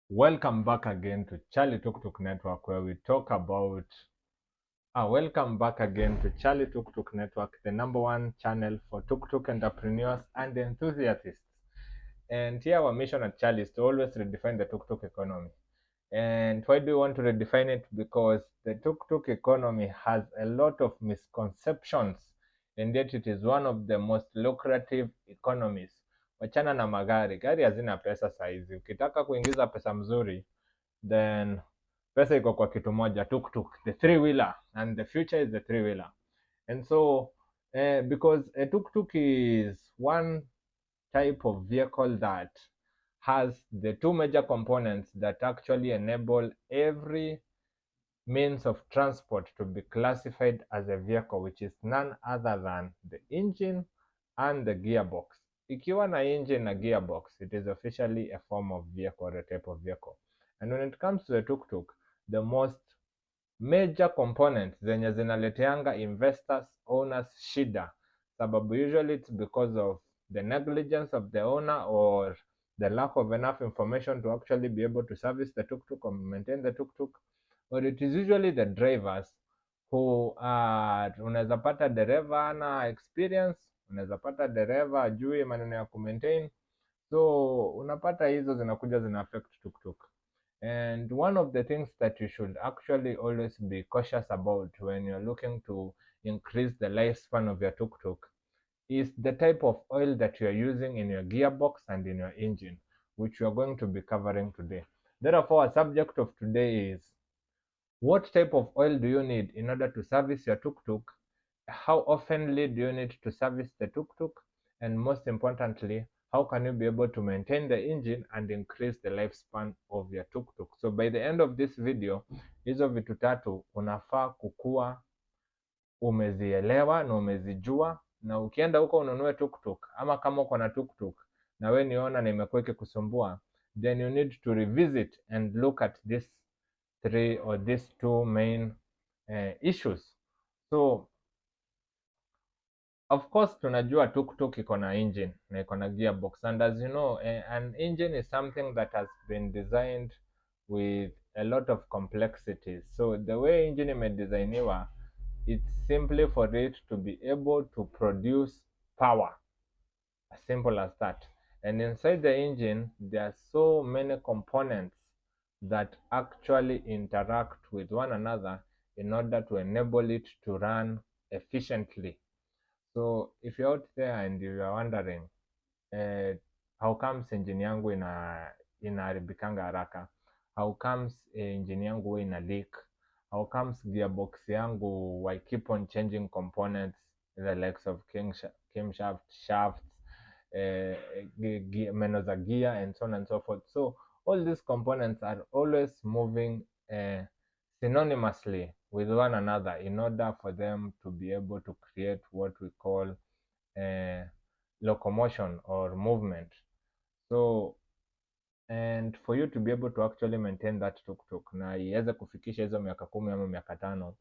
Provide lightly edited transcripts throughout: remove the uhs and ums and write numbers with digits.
Welcome back again to Charlie Tuktuk Network, where we talk about. Welcome back again to Charlie Tuktuk Network, the #1 channel for tuk-tuk entrepreneurs and enthusiasts. And here, our mission at Charlie is to always redefine the tuk-tuk economy. And why do we want to redefine it? Because the tuk-tuk economy has a lot of misconceptions, and yet it is one of the most lucrative economies. Wachana na magari, gari hazina pesa saizi. Ukitaka kuingiza pesa mzuri, then pesa iko kwa kitu moja, tuk-tuk, the three-wheeler, and the future is the three-wheeler. And so, because a tuk-tuk is one type of vehicle that has the two major components that actually enable every means of transport to be classified as a vehicle, which is none other than the engine and the gearbox. Ikiwa na engine na gearbox, it is officially a form of vehicle or a type of vehicle. And when it comes to the tuk-tuk, the most major components zenye zinaleteanga investors, owners shida, sababu usually it's because of the negligence of the owner or the lack of enough information to actually be able to service the tuk-tuk or maintain the tuk-tuk, or it is usually the drivers who are, unaweza pata dereva ana experience, unaweza pata dereva ajui maneno ya kumaintain, so unapata hizo zinakuja zina affect tuk-tuk. And one of the things that you should actually always be cautious about when you're looking to increase the lifespan of your tuk-tuk is the type of oil that you are using in your gearbox and in your engine, which we are going to be covering today. Therefore, our subject of today is what type of oil do you need in order to service your tuk-tuk? How oftenly do you need to service the tuk-tuk? And most importantly, how can you be able to maintain the engine and increase the lifespan of your tuk-tuk? So by the end of this video, hizo vitu tatu unafaa kukua umezielewa na umezijua, na ukienda huko ununue tuk-tuk, ama kama uko na tuk-tuk na we niona na imekuwa ikikusumbua, then you need to revisit and look at this three or these two main issues. So of course tunajua tuk-tuk iko na engine na iko na gearbox, and as you know, an engine is something that has been designed with a lot of complexities. So the way engine imedesigniwa, it's simply for it to be able to produce power, as simple as that. And inside the engine there are so many components that actually interact with one another in order to enable it to run efficiently. So if you're out there and you are wondering how comes engine yangu inaharibikanga haraka, how comes engine yangu ina leak, how comes gearbox yangu I keep on changing components, the likes of camshaft, shafts, meno za gear, and so on and so forth. So all these components are always moving synonymously with one another in order for them to be able to create what we call locomotion or movement. So and for you to be able to actually maintain that tuk-tuk na iweze kufikisha hizo miaka 10 ama miaka 5,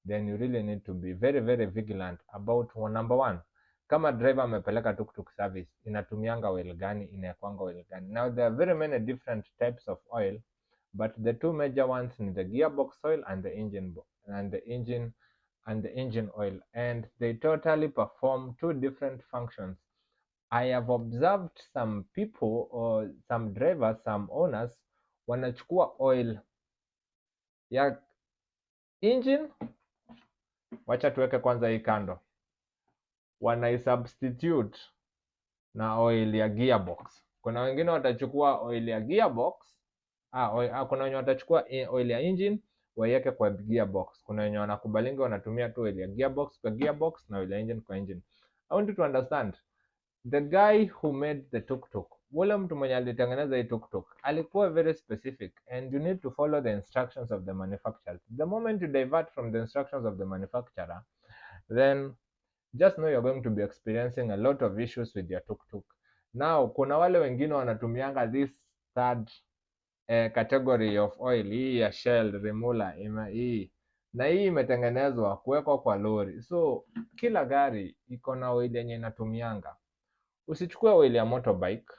then you really need to be very very vigilant about number one, kama driver amepeleka tuk-tuk service, inatumianga oil gani, inakwanga oil gani. Now there are very many different types of oil, but the two major ones ni the gearbox oil and the engine oil, and they totally perform two different functions. I have observed some people or some drivers, some owners wanachukua oil ya engine, wacha tuweke kwanza hii kando, wanaisubstitute na oil ya gearbox. Kuna wengine watachukua oil ya gearbox, kuna wenye watachukua oil ya engine waiweke kwa gearbox. Kuna wenye wanakubalinga wanatumia tu oil ya gearbox kwa gearbox na oil ya engine kwa engine. I want you to understand, the guy who made the tuk-tuk, ule mtu mwenye alitengeneza hii tuk-tuk alikuwa very specific, and you need to follow the instructions of the manufacturer. The moment you divert from the instructions of the manufacturer, then just know you're going to be experiencing a lot of issues with your tuk-tuk. Now kuna wale wengine wanatumianga this third category of oil, hii ya Shell, Remula, hii na hii imetengenezwa kuwekwa kwa lori. So kila gari iko na oil yenye inatumianga. Usichukue oil ya motorbike,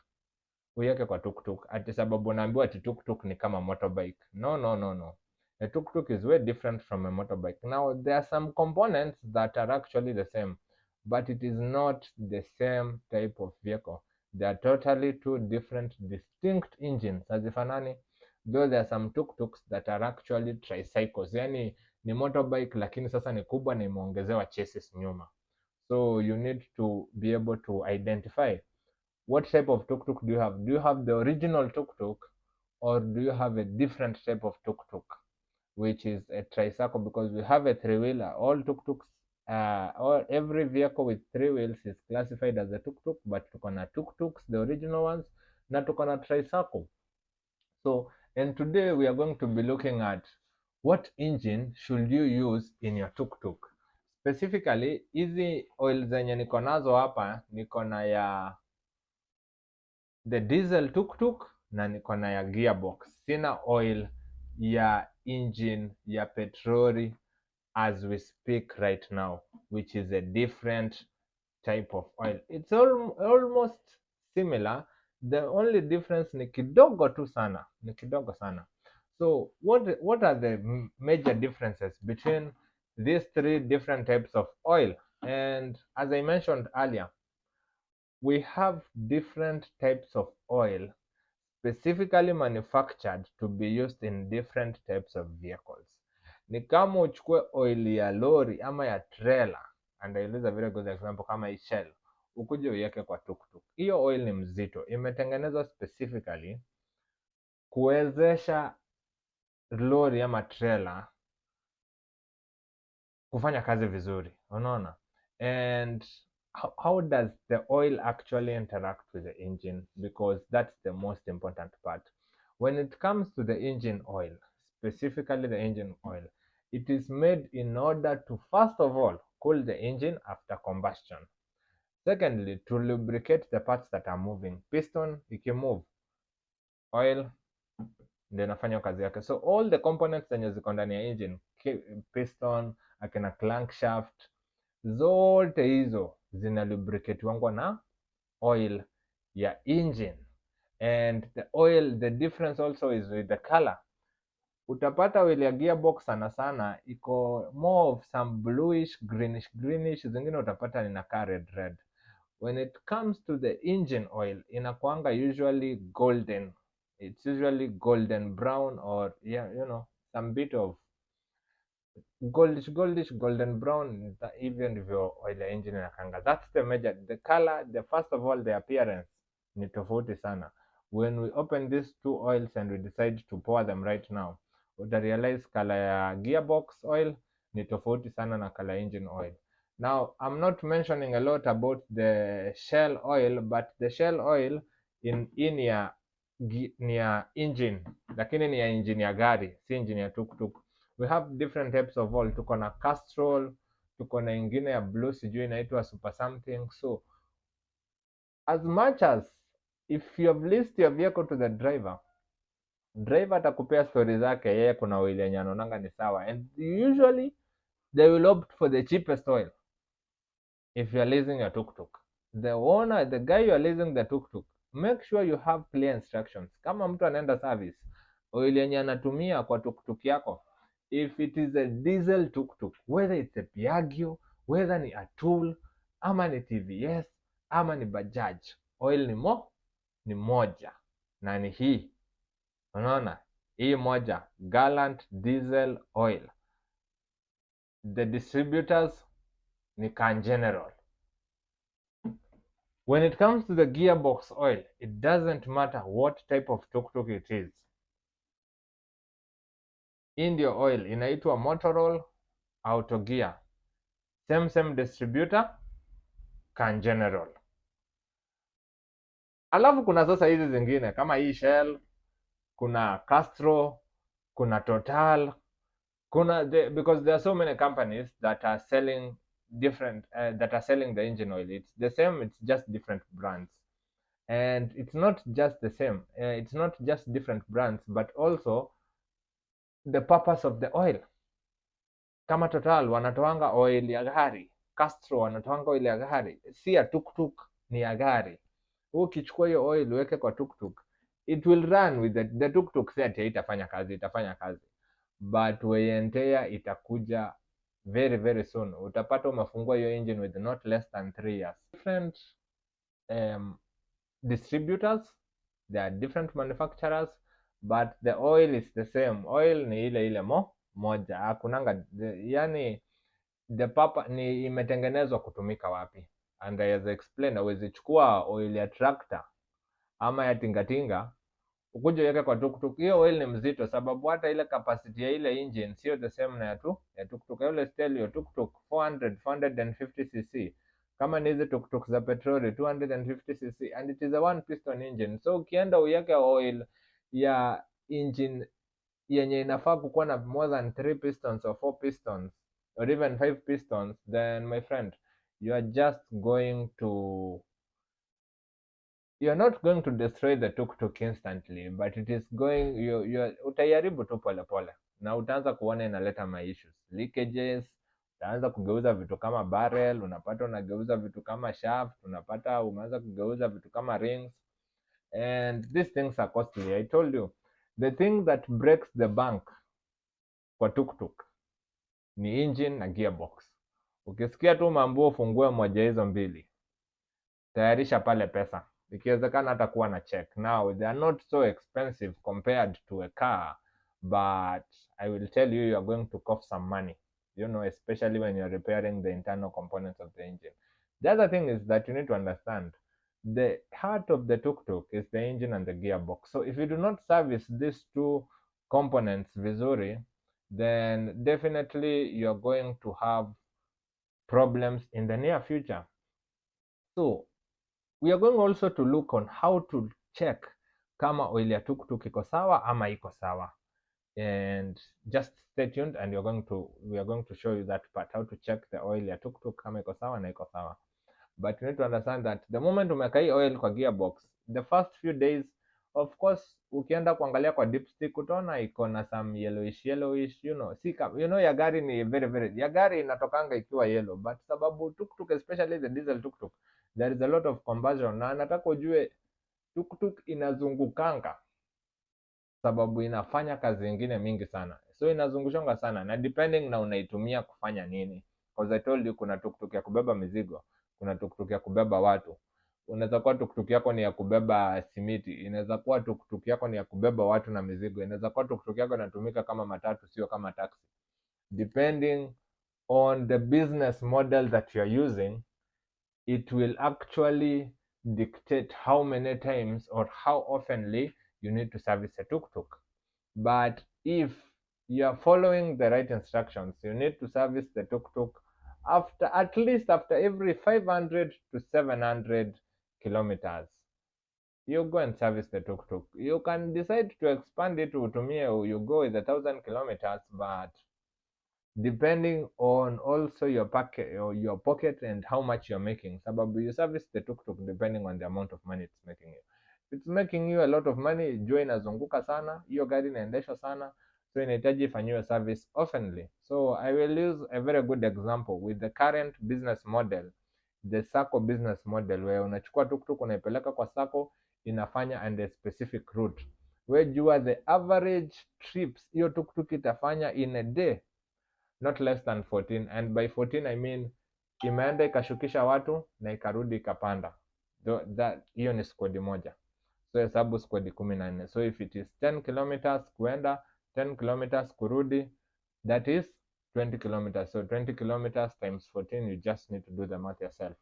uiweke kwa tuktuk ati sababu naambiwa ati tuktuk ni kama motorbike. No. A tuktuk is way different from a motorbike. Now there are some components that are actually the same, but it is not the same type of vehicle. They are totally two different distinct engines. Hazifanani. Though there are some tuktuks that are actually tricycles, yani ni motorbike lakini sasa ni kubwa na imeongezewa chassis nyuma. So you need to be able to identify what type of tuk-tuk do you have. Do you have the original tuk-tuk, or do you have a different type of tuk-tuk, which is a tricycle? Because we have a three-wheeler. All tuk-tuks, or every vehicle with three wheels is classified as a tuk-tuk, but tuko na tuk-tuks, the original ones, na tuko na tricycle. So, and today we are going to be looking at what engine should you use in your tuk-tuk. Specifically, hizi oil zenye niko nazo hapa, niko na ya the diesel tuk-tuk na niko na ya gearbox. Sina oil ya engine ya petroli as we speak right now, which is a different type of oil. It's almost similar. The only difference ni kidogo tu sana, ni kidogo sana. So what are the major differences between these three different types of oil? And as I mentioned earlier, we have different types of oil specifically manufactured to be used in different types of vehicles. Ni kama uchukue oil ya lori ama ya trailer, and I use a very good example kama hii Shell, ukuje uiweke kwa tuktuk. Hiyo oil ni mzito, imetengenezwa specifically kuwezesha lori ama trailer kufanya kazi vizuri, unaona? And how does the oil actually interact with the engine? Because that's the most important part. When it comes to the engine oil, specifically the engine oil, it is made in order to, first of all, cool the engine after combustion. Secondly, to lubricate the parts that are moving. Piston ikimove, oil ndio inafanya kazi yake. So all the components zenye ziko ndani ya engine, piston, akina crankshaft, zote hizo zina lubricate wangwa na oil ya engine. And the oil, the difference also is with the color. Utapata oil ya gearbox sana sana iko more of some bluish greenish, zingine utapata inakaa red. When it comes to the engine oil, inakuanga usually golden. It's usually golden brown, or some bit of goldish golden brown. Even ndivyo oil ya engine inakanga. That's the major. The color, the first of all, the appearance ni tofauti sana. When we open these two oils and we decide to pour them right now, utarealize color ya gearbox oil ni tofauti sana na color engine oil. Now, I'm not mentioning a lot about the Shell oil, but the Shell oil ni ya engine, lakini ni ya engine ya gari, si engine ya tuktuk. We have different types of oil. Tuko na Castrol, tuko na ingine ya blue, sijui inaitwa super something. So as much as if you have leased your vehicle to the driver atakupea story zake, yeye kuna oil yenye anaonanga ni sawa, and usually they will opt for the cheapest oil. If you are leasing a tuk-tuk, the guy you are leasing the tuk-tuk, make sure you have clear instructions. Kama mtu anaenda service, oil yenye anatumia kwa tuk-tuk yako, if it is a diesel tuk-tuk, whether it's a Piaggio, whether ni a Tool, ama ni TVS, ama ni Bajaj, oil ni moja, na ni hii. Unaona? Hii moja, Gallant diesel oil. The distributors ni Can General. When it comes to the gearbox oil, it doesn't matter what type of tuk-tuk it is. India oil inaitwa Motorol Auto Gear. Same distributor, Can General. Alafu kuna sasa hizi zingine kama hii Shell, kuna Castro, kuna Total, because there are so many companies that are selling the engine oil. It's the same, it's just different brands. And it's not just the same, it's not just different brands, but also the purpose of the oil. Kama Total wanatoanga oil ya gari, Castro wanatoanga oil ya gari, si ya tuktuk, ni ya gari. Ukichukua hiyo oil uweke kwa tuktuk, it will run with the tuktuk. Si ati itafanya kazi, itafanya kazi, but wear and tear itakuja very very soon. Utapata umefungua hiyo engine with not less than 3 years. Different um, distributors, there are different manufacturers, but the oil is the same. Oil ni ile ile moja, hakunanga yani the papa ni imetengenezwa kutumika wapi. And as I explained, hauwezi chukua oil ya tractor ama ya tingatinga ukuje uweke kwa tuktuk. Hiyo oil ni mzito, sababu hata ile capacity ya ile engine sio the same na ya tuktuk. Ile stelio tuktuk 450 cc, kama ni hizi tuktuk za petroli 250 cc, and it is a one piston engine. So ukienda uweke oil ya engine yenye inafaa kukuwa na more than 3 pistons or 4 pistons or even 5 pistons, then my friend, you are just going to you're not going to destroy the tuktuk instantly, but it is going utaiharibu tu pole pole, na utaanza kuona inaleta ma issues, leakages. Utaanza kugeuza vitu kama barrel, unapata unageuza vitu kama shaft, unapata umeanza kugeuza vitu kama rings, and these things are costly. I told you, the thing that breaks the bank kwa tuktuk ni engine na gearbox. Ukisikia tu mambo ufungue moja hizo mbili, tayarisha pale pesa, ikiwezekana hata kuwa na check. Now they are not so expensive compared to a car, but I will tell you, you are going to cough some money, especially when you're repairing the internal components of the engine. The other thing is that you need to understand the heart of the tuktuk is the engine and the gearbox. So if you do not service these two components vizuri, then definitely you're going to have problems in the near future. So we are going also to look on how to check kama oil ya tuktuk iko sawa ama iko sawa, and just stay tuned, and we are going to show you that part, how to check the oil ya tuktuk kama iko sawa na iko sawa. But you need to understand that the moment umeka hii oil kwa gearbox, the first few days, of course, ukienda kuangalia kwa dipstick utaona iko na some yellowish, ya gari ni very very, ya gari inatokanga ikiwa yellow, but sababu tuktuk, especially the diesel tuktuk, there is a lot of combustion, na nataka ujue tuktuk inazungukanga sababu inafanya kazi nyingine mingi sana, so inazungushonga sana, na depending na unaitumia kufanya nini, because I told you kuna tuktuk ya kubeba mizigo, kuna tuktuk ya kubeba watu. Unaweza kuwa tuktuk yako ni ya kubeba simiti, inaweza kuwa tuktuk yako ni ya kubeba watu na mizigo, inaweza kuwa tuktuk yako inatumika kama matatu, sio kama taxi. Depending on the business model that you are using, it will actually dictate how many times or how oftenly you need to service a tuktuk. But if you are following the right instructions, you need to service the tuktuk at least after every 500 to 700 kilometers. You go and service the tuktuk. You can decide to expand it to utumie, you go with 1,000 kilometers, but depending on also your pocket and how much you're making, sababu you service the tuktuk depending on the amount of money it's making you. If it's making you a lot of money, jua inazunguka sana, hiyo gari inaendeshwa sana, so inahitaji ifanyiwe service oftenly. So I will use a very good example with the current business model, the sacco business model, where unachukua tuktuk unaipeleka kwa sacco, inafanya and a specific route, where jua the average trips hiyo tuktuk itafanya in a day not less than 14, and by 14 I mean imeenda ikashukisha watu na ikarudi ikapanda. Hiyo ni squad moja, so hesabu squad 14. So if it is 10 kilometers kuenda, 10 kilometers kurudi, that is 20 kilometers. So 20 kilometers times 14, you just need to do the math yourself.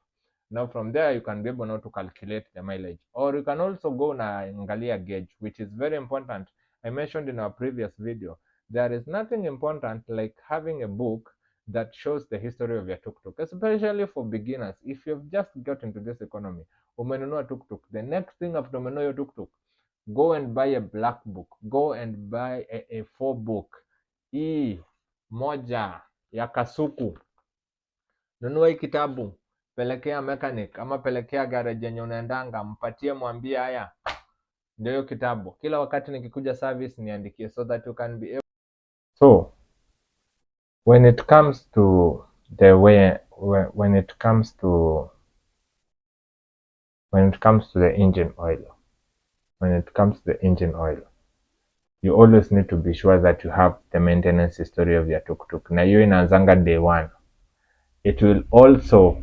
Now from there you can be able now to calculate the mileage, or you can also go na angalia gauge, which is very important. I mentioned in our previous video, there is nothing important like having a book that shows the history of your tuktuk, especially for beginners. If you've just got into this economy, umenunua tuktuk, the next thing after umenunua your tuktuk, go and buy a black book, go and buy a 4 book, hii moja ya kasuku. Nunua hii kitabu, pelekea mechanic ama pelekea garage yenye unaendanga, mpatie, mwambie haya ndio hiyo kitabu, kila wakati nikikuja service niandikie, so that you can be able. So when it comes to the way, when it comes to when it comes to the engine oil, you always need to be sure that you have the maintenance history of your tuktuk. Na hiyo inaanzanga day one. It will also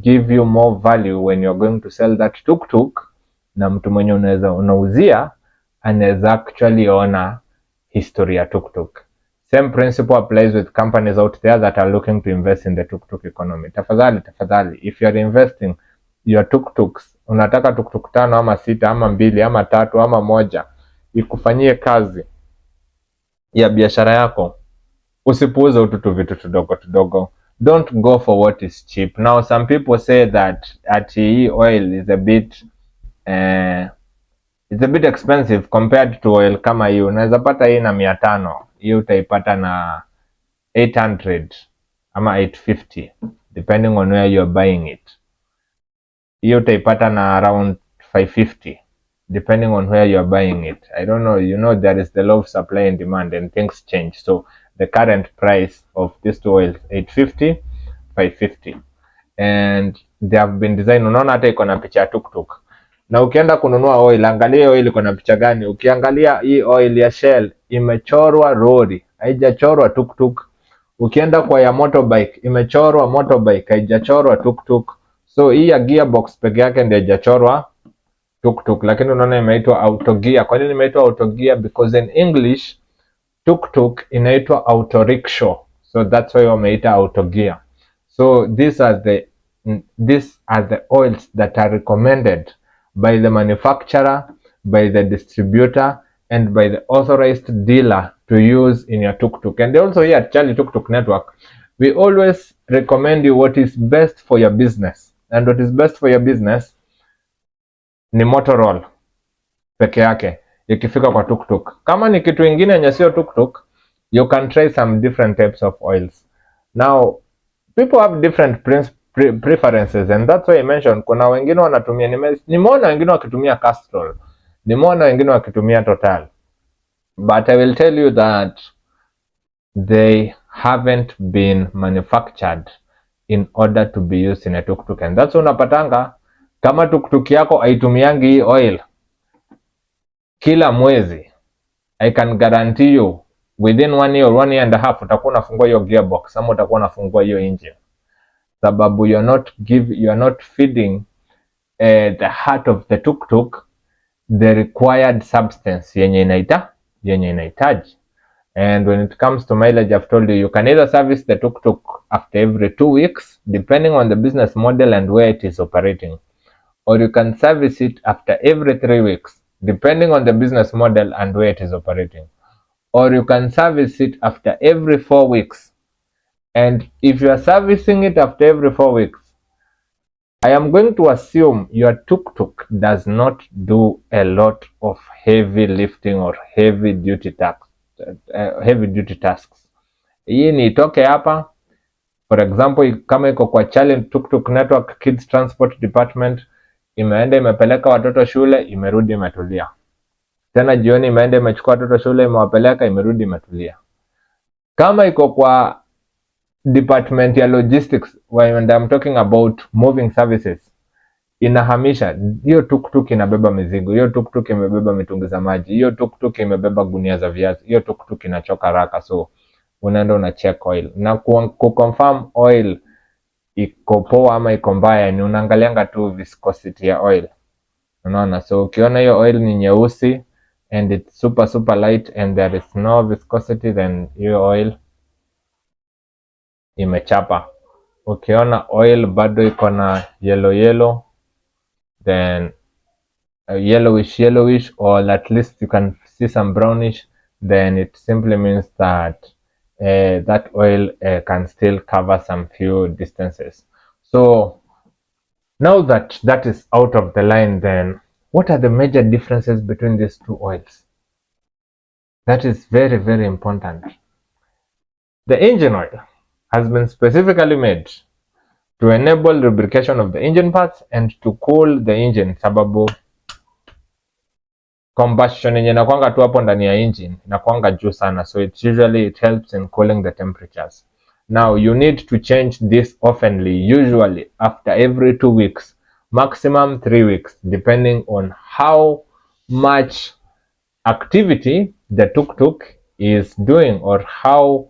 give you more value when you're going to sell that tuktuk, na mtu mwenye unauzia anaweza actually ona history ya tuktuk. Same principle applies with companies out there that are looking to invest in the tuktuk economy. Tafadhali, if you are investing your tuktuks, unataka tuktuk 5 ama 6 ama 2 ama 3 ama 1 ikufanyie kazi ya biashara yako, usipuuze ututu vitu tudogo. Don't go for what is cheap. Now some people say that oil is a bit it's a bit expensive compared to oil kama hii. Unaweza pata hii na 500, hii utaipata na 800 ama 850 depending on where you're buying it. Hii utaipata na around 550 depending on where you're buying it. I don't know, you know, there is the law of supply and demand and things change. So the current price of these two oils 850, 550, and they have been designed. Unaona hata iko na picha ya tuktuk. Na ukienda kununua oil, angalia oil iko na picha gani. Ukiangalia hii oil ya Shell imechorwa lori, haijachorwa tuktuk. Ukienda kwa ya motorbike imechorwa motorbike, haijachorwa tuktuk. So hii ya gearbox peke yake ndio haijachorwa tuktuk, lakini unaona imeitwa auto gear. Kwa nini imeitwa auto gear? Because in English tuktuk inaitwa auto rickshaw, so that's why wameita auto gear. So these are the oils that are recommended by the manufacturer, by the distributor, and by the authorized dealer to use in your tuktuk. And also here at Charlie Tuktuk Network, we always recommend you what is best for your business, and what is best for your business ni motor oil peke yake ikifika kwa tuktuk. Kama ni kitu ingine yenye sio tuktuk, you can try some different types of oils. Now people have different preferences, and that's why I mentioned kuna wengine wanatumia, nimeona wengine wakitumia Castrol, nimeona wengine wakitumia Total, but I will tell you that they haven't been manufactured in order to be used in a tuktuk. And that's unapatanga kama tuktuk yako haitumiangi hii oil kila mwezi, I can guarantee you within 1 year or 1 year and a half utakuwa unafungua hiyo gearbox ama utakuwa unafungua hiyo engine, sababu you are not feeding the heart of the tuktuk the required substance yenye inahitaji. And when it comes to mileage, I've told you, you can either service the tuktuk after every 2 weeks depending on the business model and where it is operating, or you can service it after every 3 weeks depending on the business model and where it is operating, or you can service it after every 4 weeks. And if you are servicing it after every 4 weeks, I am going to assume your tuktuk does not do a lot of heavy lifting or heavy duty tasks. Hii ni itoke hapa, for example, kama iko kwa Charlie Tuktuk Network Kids Transport Department, imeenda imepeleka watoto shule, imerudi imetulia. Tena jioni imeenda imechukua watoto shule, imewapeleka, imerudi imetulia. Kama iko kwa department ya logistics, when I'm talking about moving services, inahamisha, hiyo tuktuk inabeba mizigo, hiyo tuktuk imebeba mitungi za maji, hiyo tuktuk imebeba gunia za viazi, hiyo tuktuk inachoka haraka. So unaenda una check oil, na kuconfirm oil iko poa ama iko mbaya ni unaangalianga tu viscosity ya oil, unaona. So ukiona hiyo oil ni nyeusi and it's super light and there is no viscosity, then hiyo oil imechapa. Ukiona oil bado iko na yellow, then yellowish, or at least you can see some brownish, then it simply means that that oil can still cover some few distances. So now that is out of the line, then what are the major differences between these two oils? That is very important. The engine oil has been specifically made to enable lubrication of the engine parts and to cool the engine, sababu combustion yenye inakuanga tu hapo ndani ya engine inakuanga juu sana, so it helps in cooling the temperatures. Now you need to change this oftenly, usually after every 2 weeks, maximum 3 weeks, depending on how much activity the tuk-tuk is doing or how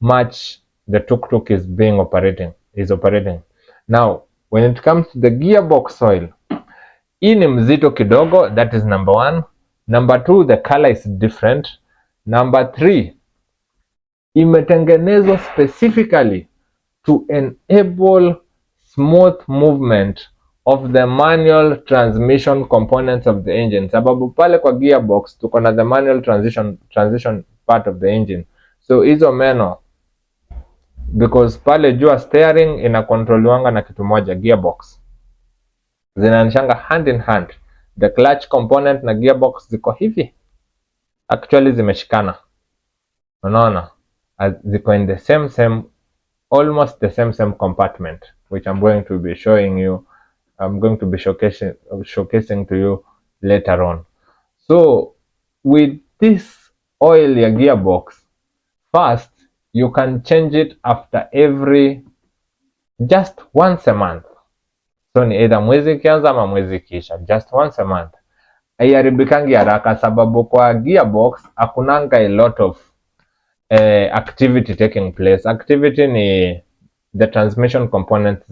much the tuk-tuk is operating. Now, when it comes to the gearbox oil, hii ni mzito kidogo, that is number 1. Number 2, the color is different. Number 3, imetengenezwa specifically to enable smooth movement of the manual transmission components of the engine, sababu pale kwa gearbox tuko na the manual transition part of the engine. So hizo meno, because pale jua steering inakontroliwanga na kitu moja, gearbox, zinaanishanga hand in hand. The clutch component na gearbox ziko hivi, actually zimeshikana, unaona, ziko in the same almost the same compartment, which I'm going to be showing you. I'm going to be showcasing to you later on. So with this oil ya gearbox, first you can change it after every just once a month. So ni either mwezi kianza ama mwezi kisha, just once a month. Haiaribikangi haraka sababu kwa gearbox hakunanga a lot of activity taking place. Activity ni the transmission components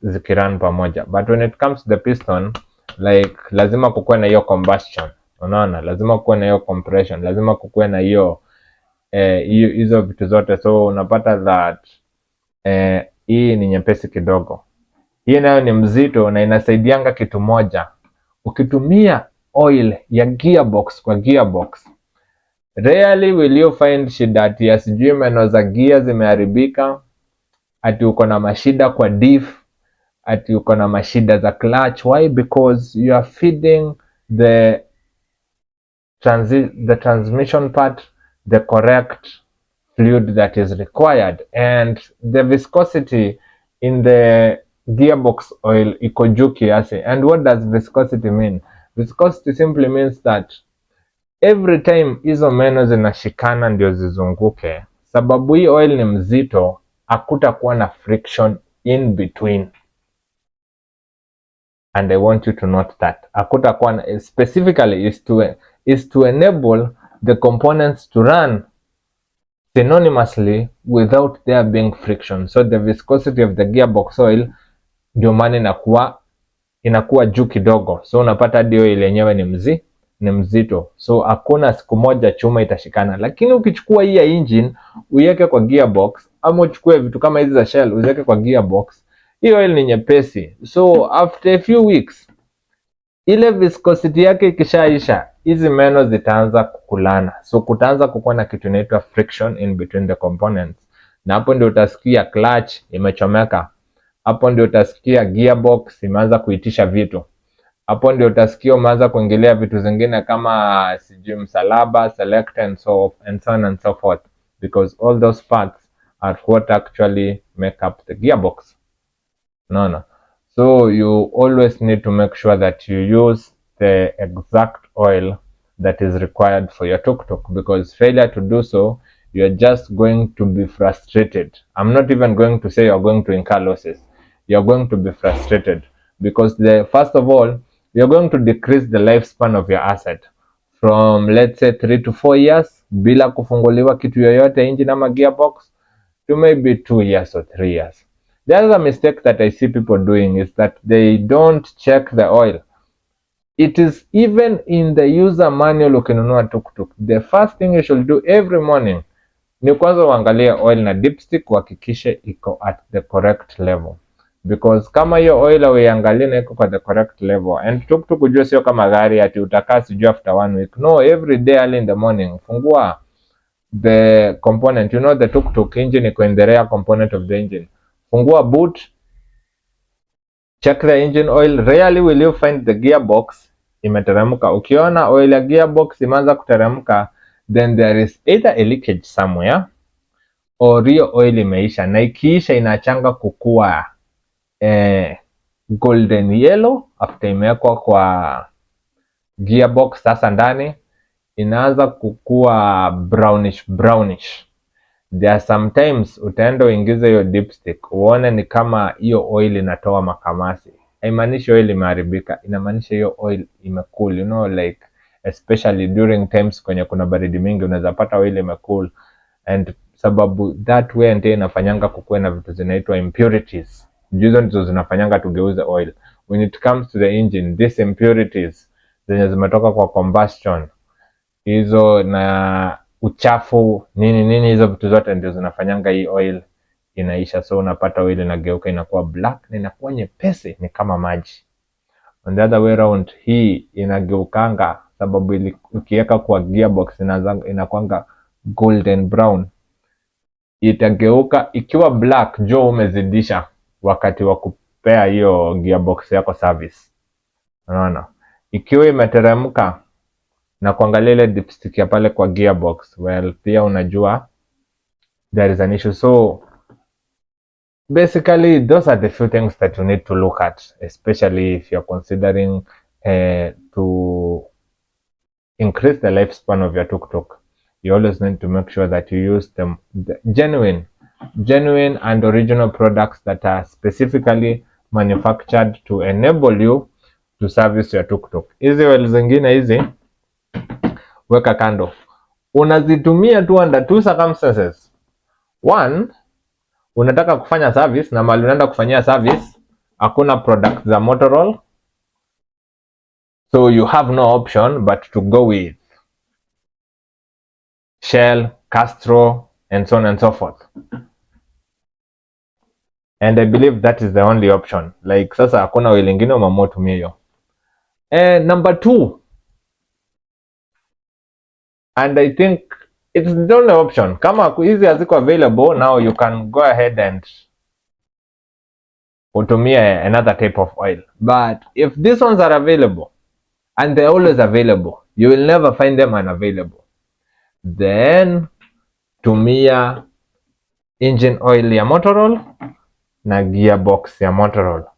zikirun pamoja, but when it comes to the piston, like lazima kukuwe na hiyo combustion, unaona, lazima kukuwe na hiyo compression, lazima kukuwe na hiyo hizo vitu zote. So unapata that hii ni nyepesi kidogo, hii nayo ni mzito na inasaidianga kitu moja. Ukitumia oil ya gearbox kwa gearbox, rarely will you find shida ati ya sijui meno za gear zimeharibika, ati uko na mashida kwa diff, ati uko na mashida za clutch. Why? Because you are feeding the transmission part the correct fluid that is required, and the viscosity in the gearbox oil iko juu kiasi. And what does viscosity mean? Viscosity simply means that every time hizo meno zinashikana ndio zizunguke, sababu hii oil ni mzito, hakutakuwa na friction in between. And I want you to note that hakutakuwa na, specifically is to enable the components to run synonymously without there being friction. So the viscosity of the gearbox oil ndio maana inakuwa juu kidogo. So unapata hadi oil yenyewe ni mzito. So hakuna siku moja chuma itashikana. Lakini ukichukua hii ya engine uiweke kwa gearbox, ama uchukue vitu kama hizi za Shell uziweke kwa gearbox, hii oil ni nyepesi. So after a few weeks, ile viscosity yake ikishaisha, hizi meno zitaanza kukulana. So kutaanza kukuwa na kitu inaitwa friction in between the components. Na hapo ndio utasikia clutch imechomeka. Hapo ndio utasikia gearbox imeanza kuitisha vitu. Hapo ndio utasikia umeanza kuingilia vitu zingine kama sijui msalaba, select and so on and so forth, because all those parts are what actually make up the gearbox. No. So you always need to make sure that you use the exact oil that is required for your tuk-tuk, because failure to do so, you're just going to be frustrated. I'm not even going to say you're going to incur losses. You're going to be frustrated because first of all, you're going to decrease the lifespan of your asset from, let's say, 3 to 4 years bila kufunguliwa kitu yoyote engine ama gearbox, to maybe 2 years or 3 years. The other mistake that I see people doing is that they don't check the oil. It is even in the user manual ukinunua tuk-tuk. The first thing you should do every morning ni kwanza uangalie oil na dipstick, uhakikishe iko at the correct level. Because kama hiyo oil uiangalie na iko kwa the correct level, and tuk-tuk ujue sio kama gari ati utakaa sijui after 1 week. No, every day early in the morning, fungua the component. You know the tuk-tuk engine iko in the rear component of the engine. Fungua boot, check the engine oil. Rarely will you find the gearbox imeteremka. Ukiona oil ya gearbox imeanza kuteremka, then there is either a leakage somewhere or hiyo oil imeisha, na ikiisha inachanga kukua golden yellow after imewekwa kwa gearbox. Sasa ndani inaanza kukua brownish. There are sometimes utaenda uingize hiyo dipstick uone ni kama hiyo oil inatoa makamasi. haimaanishi oil imeharibika, inamaanisha hiyo oil imecool, you know, like especially during times kwenye kuna baridi mingi unaweza pata oil imecool, and sababu that way ndio inafanyanga kukue na vitu zinaitwa impurities. Hizo ndizo zinafanyanga tugeuze oil. When it comes to the engine, these impurities zenye zimetoka kwa combustion, hizo na uchafu nini, hizo vitu zote ndio zinafanyanga hii oil inaisha. So unapata oil inageuka inakuwa black na inakuwa nyepesi, ni kama maji. On the other way around, hii inageukanga sababu ukiweka kwa gearbox inakuanga golden brown. Itageuka ikiwa black, jo umezidisha wakati wa kupea hiyo gearbox yako service. Unaona? Ikiwa imeteremka na kuangalia ile dipstick ya pale kwa gearbox, well, pia unajua there is an issue. So basically those are the few things that you need to look at, especially if you're considering to increase the lifespan of your tuk-tuk. You always need to make sure that you use the genuine and original products that are specifically manufactured to enable you to service your tuk-tuk. Hizi oil zingine hizi weka kando, unazitumia tu under two circumstances. One, unataka kufanya service na mali unaenda kufanyia service hakuna products za Motorola, so you have no option but to go with Shell, Castro, and so on and so forth. And I believe that is the only option. Like sasa hakuna oil ingine umeamua tumia hiyo. Number two, and I think it's the only option. Kama hizi haziko available, now you can go ahead and utumie another type of oil. But if these ones are available, and they're always available, you will never find them unavailable, then tumia engine oil ya Motorola na gearbox ya Motorola.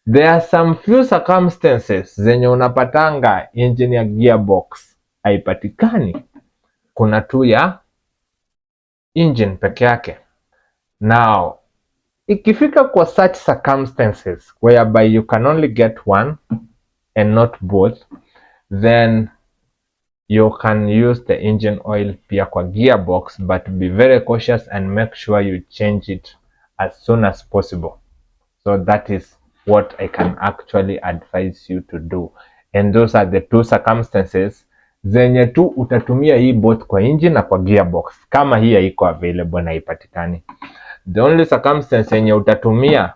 There are some few circumstances zenye unapatanga engine ya gearbox haipatikani, kuna tu ya engine peke yake. Now ikifika kwa such circumstances whereby you can only get one and not both, then you can use the engine oil pia kwa gearbox, but be very cautious and make sure you change it as soon as possible. So that is what I can actually advise you to do, and those are the two circumstances zenye tu utatumia hii both kwa engine na kwa gearbox kama hii haiko available na ipatikani. The only circumstance yenye utatumia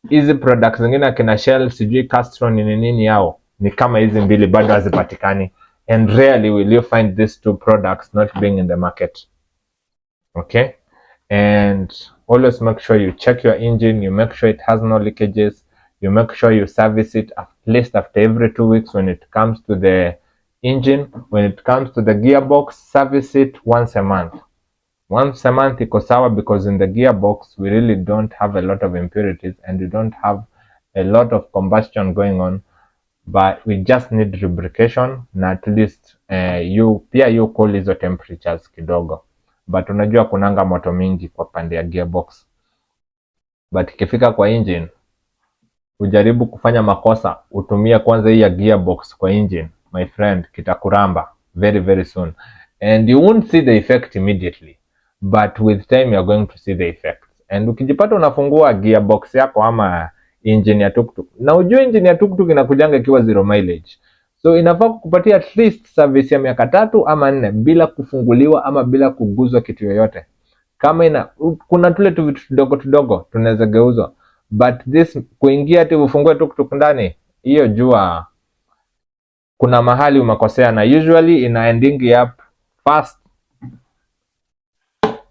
hizi products zingine kina Shell sijui Castro nini yao ni kama hizi mbili bado hazipatikani, and rarely will you find these two products not being in the market. Okay, and always make sure you check your engine, you make sure it has no leakages, you make sure you service it at least after every 2 weeks when it comes to the engine. When it comes to the gearbox, service it once a month. Once a month iko sawa, because in the gearbox we really don't have a lot of impurities and we don't have a lot of combustion going on, but we just need lubrication na at least you cool hizo temperatures kidogo. But unajua kunanga moto mingi kwa pande ya gearbox, but ikifika kwa engine ujaribu kufanya makosa, utumia kwanza hii ya gearbox kwa engine, my friend, kitakuramba very very soon, and you won't see the effect immediately, but with time you are going to see the effect. And ukijipata unafungua gearbox yako ama engine ya tuktuk, na ujue engine ya tuktuk inakujanga ikiwa 0 mileage, so inafaa kukupatia at least service ya miaka 3 ama 4 bila kufunguliwa ama bila kuguzwa kitu yoyote. Kama kuna tule tu vitu tudogo tunaweza geuzwa, but this kuingia ati ufungue tuktuk ndani, hiyo jua kuna mahali umekosea, na usually ina ending up fast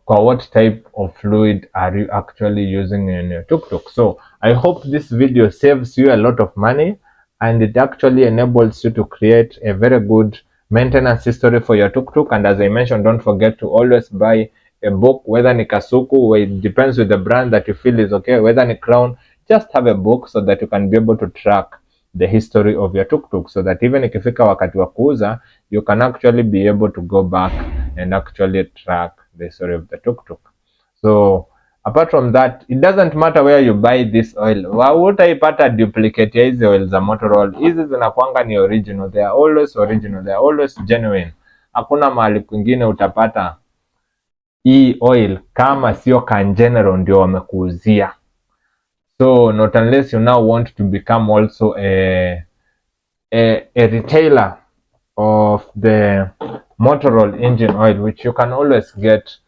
kwa what type of fluid are you actually using in your tuktuk. So I hope this video saves you a lot of money and it actually enables you to create a very good maintenance history for your tuktuk. And as I mentioned, don't forget to always buy a book, whether ni Kasuku, it depends with the brand that you feel is okay, whether ni Crown, just have a book so that you can be able to track the history of your tuktuk, so that even ikifika wakati wa kuuza, you can actually be able to go back and actually track the history of the tuktuk. So Apart from that, it doesn't matter where you buy this oil. Hutaipata duplicate ya hizi oil za motor oil. Hizi zinakuanga ni original, they are always original, they are always genuine. Hakuna mahali kwingine utapata hii oil kama sio Kangenero ndio wamekuuzia. So not unless you now want to become also a retailer of the motor oil engine oil, which you can always get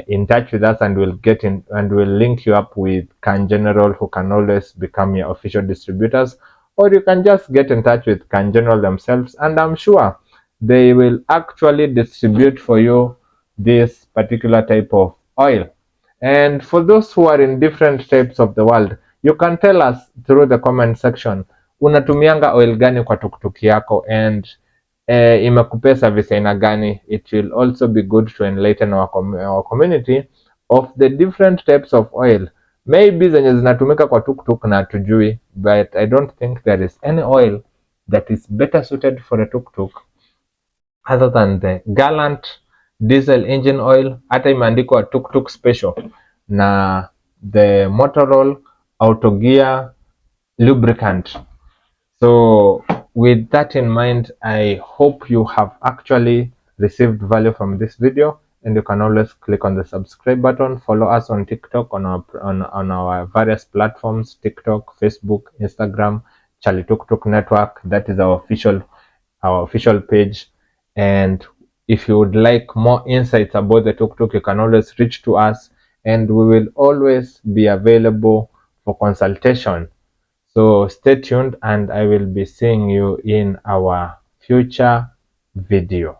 in touch with us, and we'll link you up with Can General, who can always become your official distributors, or you can just get in touch with Can General themselves, and I'm sure they will actually distribute for you this particular type of oil. And for those who are in different types of the world, you can tell us through the comment section, unatumianga oil gani kwa tuktuk yako, and imekupea service aina gani. It will also be good to enlighten our community of the different types of oil, maybe zenye zinatumika kwa tuktuk na tujui, but I don't think there is any oil that is better suited for a tuktuk other than the Gallant diesel engine oil. Hata imeandikwa tuktuk special na the Motorola auto gear lubricant. So with that in mind, I hope you have actually received value from this video, and you can always click on the subscribe button. Follow us on TikTok, on our various platforms: TikTok, Facebook, Instagram, Charlie Tuktuk Network. That is our official page. And if you would like more insights about the Tuktuk, you can always reach to us, and we will always be available for consultation. So stay tuned, and I will be seeing you in our future video.